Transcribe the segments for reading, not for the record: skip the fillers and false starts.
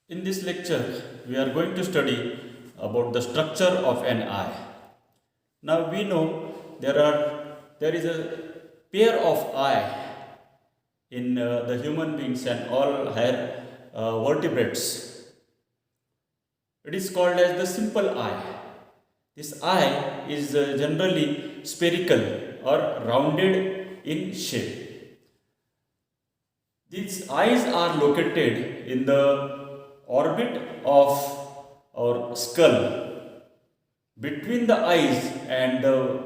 In this lecture, we are going to study about the structure of an eye. Now we know there is a pair of eye in the human beings and all higher vertebrates. It is called as the simple eye. This eye is generally spherical or rounded in shape. These eyes are located in the orbit of our skull. Between the eyes and the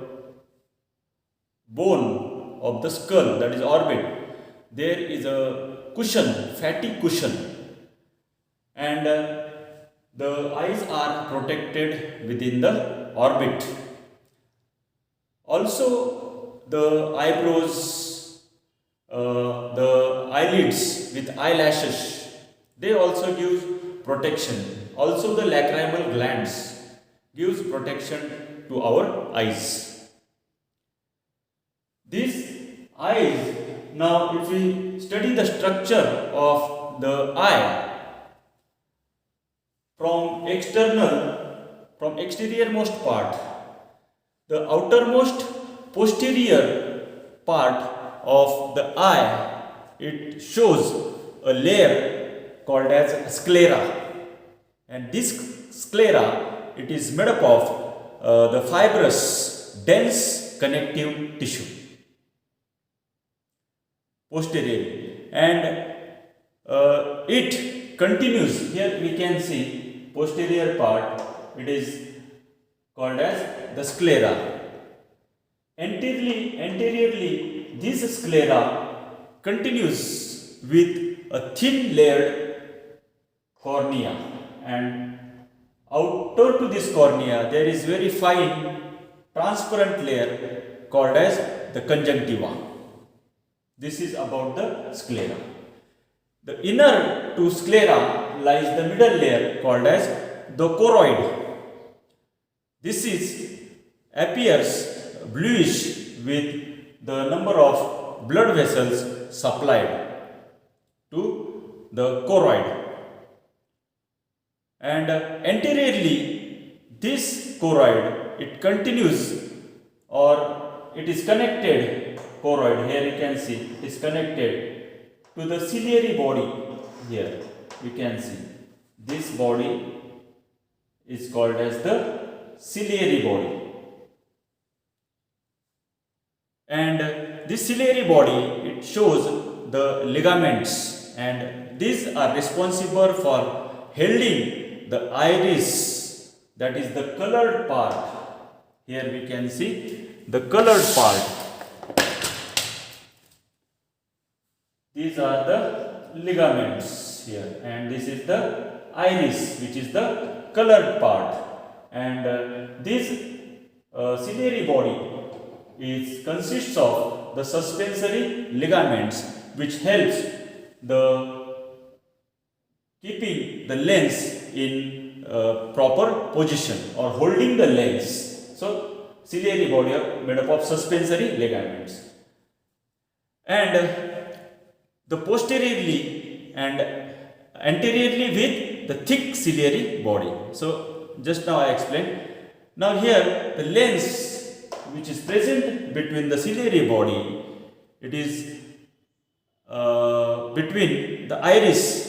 bone of the skull, that is orbit, there is a cushion, fatty cushion, and the eyes are protected within the orbit. Also, the eyebrows, the eyelids with eyelashes, they also give protection. Also, the lacrimal glands gives protection to our eyes. These eyes, now if we study the structure of the eye from exteriormost part, the outermost posterior part of the eye, it shows a layer called as sclera, and this sclera, it is made up of the fibrous dense connective tissue posteriorly, and it continues. Here we can see posterior part, it is called as the sclera. Anteriorly, this sclera continues with a thin layered cornea, and outer to this cornea there is very fine transparent layer called as the conjunctiva. This is about the sclera. The inner to sclera lies the middle layer called as the choroid. This appears bluish with the number of blood vessels supplied to the choroid. And anteriorly, this choroid, it continues, or it is connected, choroid, here you can see, is connected to the ciliary body. Here you can see this body is called as the ciliary body, and this ciliary body, it shows the ligaments, and these are responsible for holding the iris, that is the colored part. Here we can see the colored part. These are the ligaments here, and this is the iris, which is the colored part, and this ciliary body consists of the suspensory ligaments, which helps the keeping the lens in proper position or holding the lens. So ciliary body are made up of suspensory ligaments, and the posteriorly and anteriorly with the thick ciliary body. So just now I explained. Now here the lens which is present between the ciliary body, it is between the iris,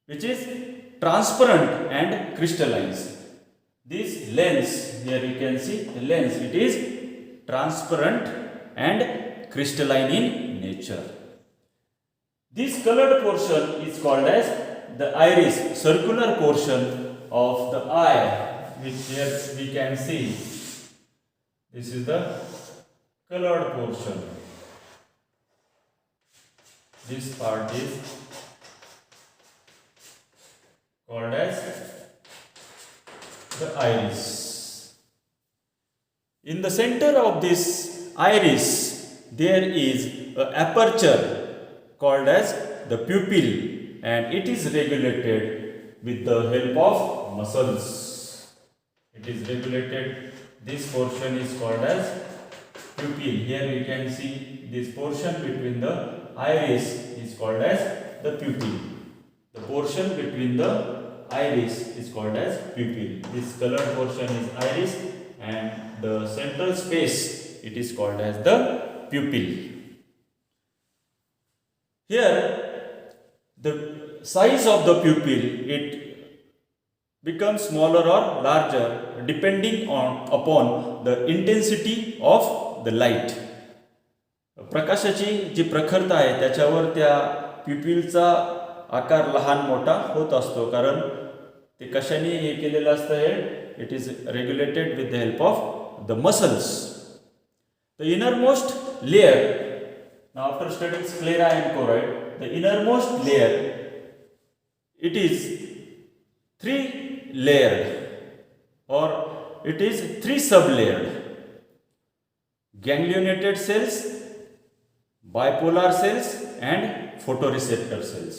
which is transparent and crystalline. This lens, here you can see the lens, it is transparent and crystalline in nature. This colored portion is called as the iris, circular portion of the eye, which here we can see. This is the colored portion. This part is called as the iris. In the center of this iris, there is an aperture called as the pupil, and it is regulated with the help of muscles. It is regulated. This portion is called as pupil. Here you can see this portion between the iris is called as the pupil. The portion between the iris is called as pupil. This colored portion is iris, and the central space, it is called as the pupil. Here, the size of the pupil, it becomes smaller or larger depending upon the intensity of the light. प्रकाशाची जी प्रखरता आहे त्याच्यावर त्या प्युपिलचा आकार लहान मोठा होत असतो, कारण ते कशाने हे केलेलं असतं हे, it is regulated with the help of the muscles. The innermost layer, now after studying sclera and choroid, the innermost layer, it is three layered, or it is three sub-layered: ganglionated cells, bipolar cells, and photoreceptor cells.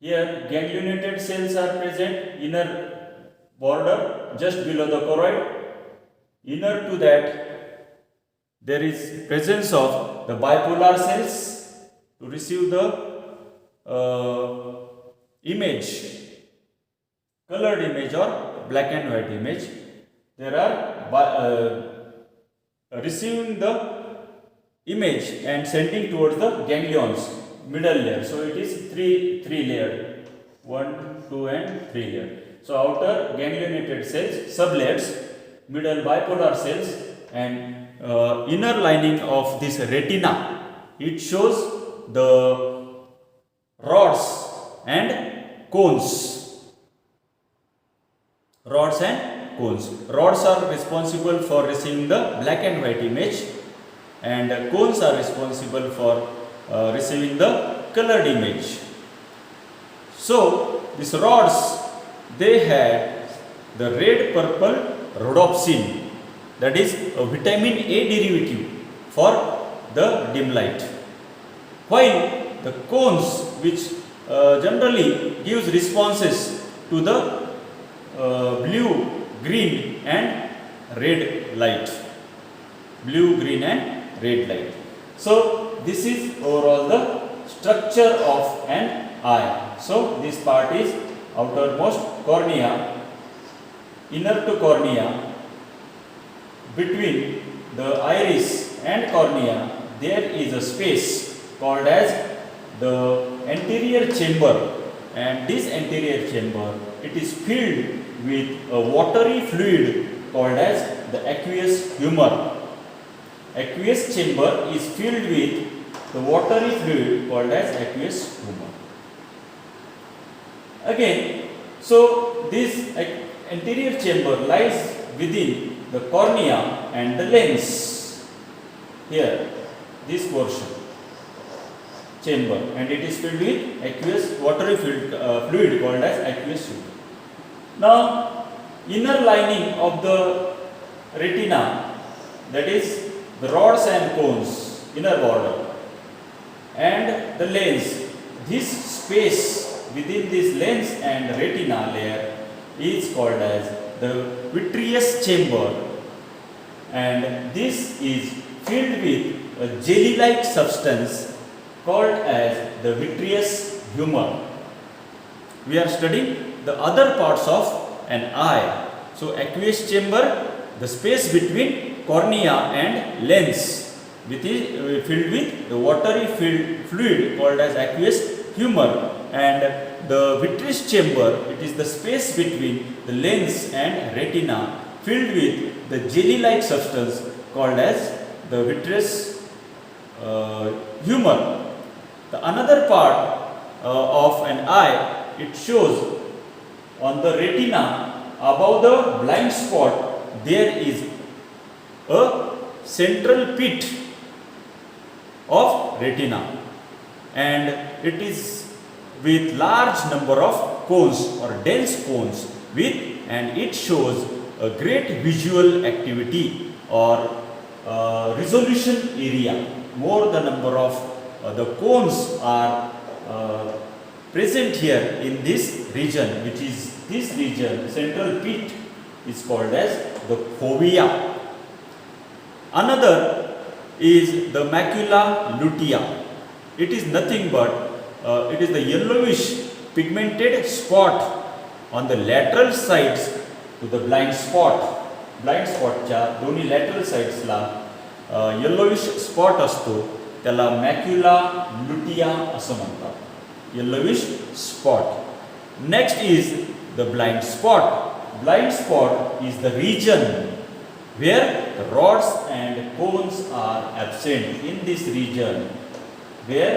Here ganglionated cells are present, inner border just below the choroid. Inner to that there is presence of the bipolar cells to receive the image, colored image or black and white image. There are receiving the image and sending towards the ganglions, middle layer. So it is three layered, 1, 2 and 3 layered. So outer ganglionated cells, sublayers, middle bipolar cells, and inner lining of this retina, it shows the rods and cones. Rods and cones. Rods are responsible for receiving the black and white image, and cones are responsible for receiving the colored image. So these rods, they had the red purple rhodopsin, that is a vitamin A derivative for the dim light, while the cones, which generally gives responses to the blue, green and red light. Blue, green and red light. So this is overall the structure of an eye. So this part is outermost cornea, inner to cornea. Between the iris and cornea there is a space called as the anterior chamber, and this anterior chamber, it is filled with a watery fluid called as the aqueous humor. Aqueous chamber is filled with the watery fluid called as aqueous humor. Again, so this anterior chamber lies within the cornea and the lens. Here, this portion chamber, and it is filled with aqueous watery fluid called as aqueous humor. Now, inner lining of the retina, that is the rods and cones, inner border, and the lens, this space within this lens and retina layer is called as the vitreous chamber, and this is filled with a jelly-like substance called as the vitreous humor. We are studying the other parts of an eye. So aqueous chamber, the space between cornea and lens, which is filled with the watery fluid called as aqueous humor, and the vitreous chamber, it is the space between the lens and retina filled with the jelly-like substance called as the vitreous humor. The another part of an eye, it shows on the retina above the blind spot there is a central pit of retina, and it is with large number of cones or dense cones with, and it shows a great visual activity or resolution area. More the number of the cones are present here in this region, which is this region, central pit, is called as the fovea. Another is the macula lutea. It is nothing but it is the yellowish pigmented spot on the lateral sides to the blind spot. Blind स्पॉटच्या दोन्ही lateral साइड्सला yellowish spot असतो, त्याला macula लुटिया असं म्हणतात, yellowish spot. Next is the blind spot. Blind spot is the region where the rods and cones are absent. In this region where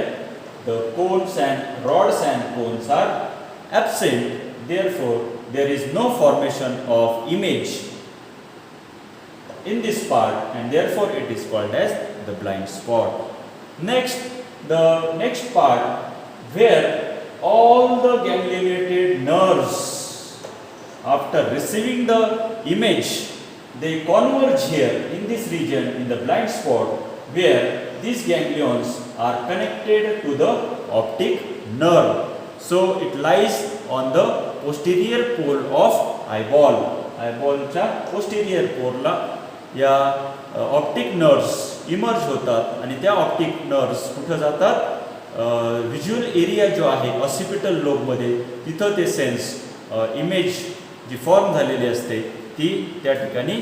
the cones and rods and cones are absent, therefore there is no formation of image in this part, and therefore it is called as the blind spot. Next, the next part where all the ganglionated nerves, after receiving the image, they converge here in this region in the blind spot, where these ganglions are connected to the optic nerve. So it lies on the posterior pole of eyeball. Eyeballच्या posterior pole ला या optic nerves emerge होतात आणि त्या optic nerves कुठं जातात, visual area जो आहे occipital लोबमध्ये, तिथं ते सेन्स इमेज जी फॉर्म झालेली असते ती त्या ठिकाणी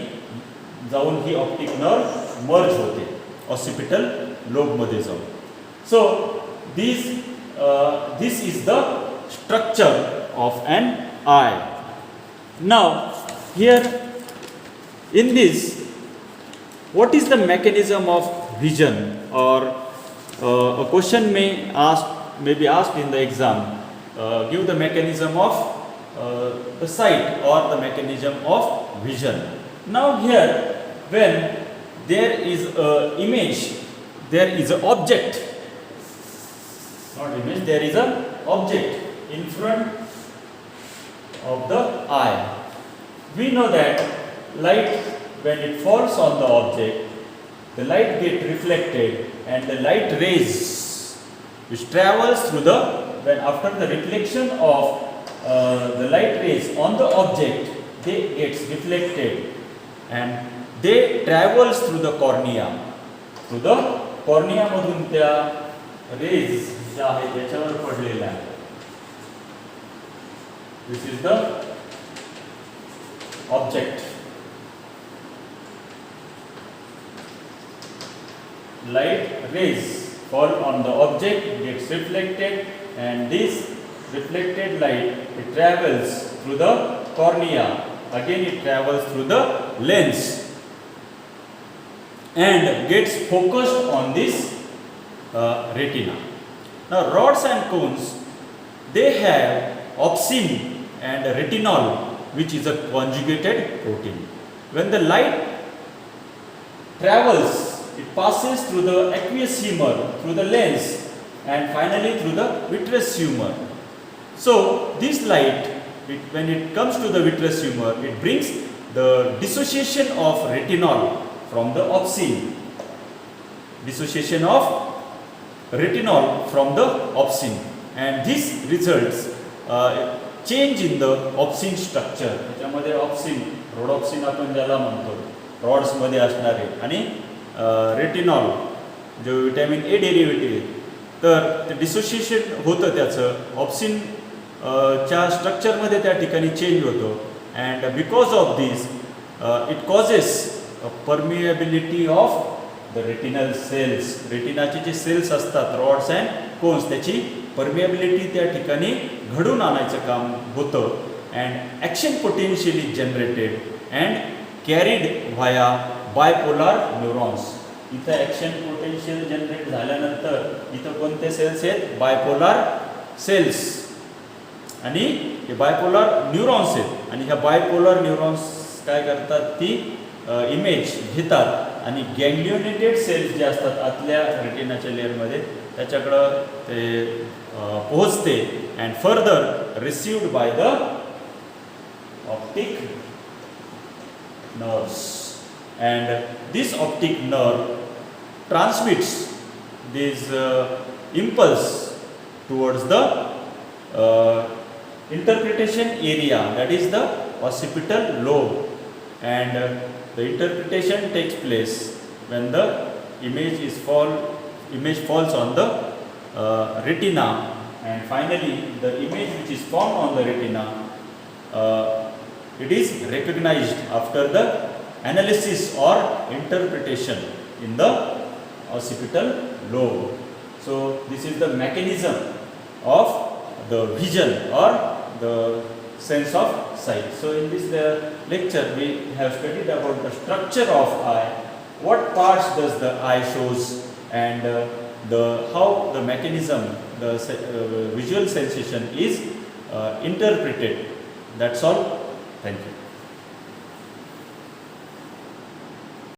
जाऊन ही ऑप्टिक नर्व मर्ज होते ऑसिपिटल लोबमध्ये जाऊन. So this is the structure of an eye. Now here in this, what is the mechanism of vision, or a question may be asked in the exam, give the mechanism of the sight or the mechanism of vision. Now here, when there is a image, there is an object, not image, there is an object in front of the eye. We know that light, when it falls on the object, the light gets reflected, and the light rays which travels through the, when after the reflection of the light rays on the object, they gets reflected and they travels through the cornea. Through the cornea मधून त्या rays ज्या आहेत त्याच्यावर पडलेल्या. This is the object. Light rays fall on the object, gets reflected, and this reflected light, it travels through the cornea, again it travels through the lens and gets focused on this retina. Now rods and cones, they have opsin and retinol, which is a conjugated protein. When the light travels, it passes through the aqueous humor, through the lens, and finally through the vitreous humor. So this light, when it comes to the vitreous humor, it brings the dissociation of retinol from the opsin. Dissociation of retinol from the opsin, and this results change in the opsin structure. त्याच्यामध्ये obscene, rhodopsin आपण ज्याला म्हणतो, रॉड्समध्ये असणारे, आणि retinol जो vitamin A derivative, तर ते dissociation होतं त्याचं ऑप्सिन च्या स्ट्रक्चरमध्ये त्या ठिकाणी चेंज होतो. And because of this it causes permeability of the retinal cells. रेटिनाचे जे सेल्स असतात रॉड्स अँड कोन्स, त्याची परमिएबिलिटी त्या ठिकाणी घडून आणायचं काम होतं. And action potential is generated and carried via bipolar neurons. इथं ॲक्शन पोटेन्शियल जनरेट झाल्यानंतर इथं कोणते सेल्स आहेत, बायपोलार सेल्स, आणि हे बायपोलार न्यूरॉन्स आहेत. आणि ह्या बायपोलार न्यूरॉन्स काय करतात, ती इमेज घेतात आणि गँग्लिओनेटेड सेल्स जे असतात आतल्या रेटिनाच्या लेअरमध्ये त्याच्याकडं ते पोहोचते, and further received by the optic nerves, and this optic nerve transmits this impulse towards the interpretation area, that is the occipital lobe, and the interpretation takes place when the image falls on the retina, and finally the image which is formed on the retina, it is recognized after the analysis or interpretation in the occipital lobe. So this is the mechanism of the vision or the sense of sight. So in this lecture we have studied about the structure of eye, what parts does the eye shows, and how the mechanism, the visual sensation is interpreted. That's all. Thank you.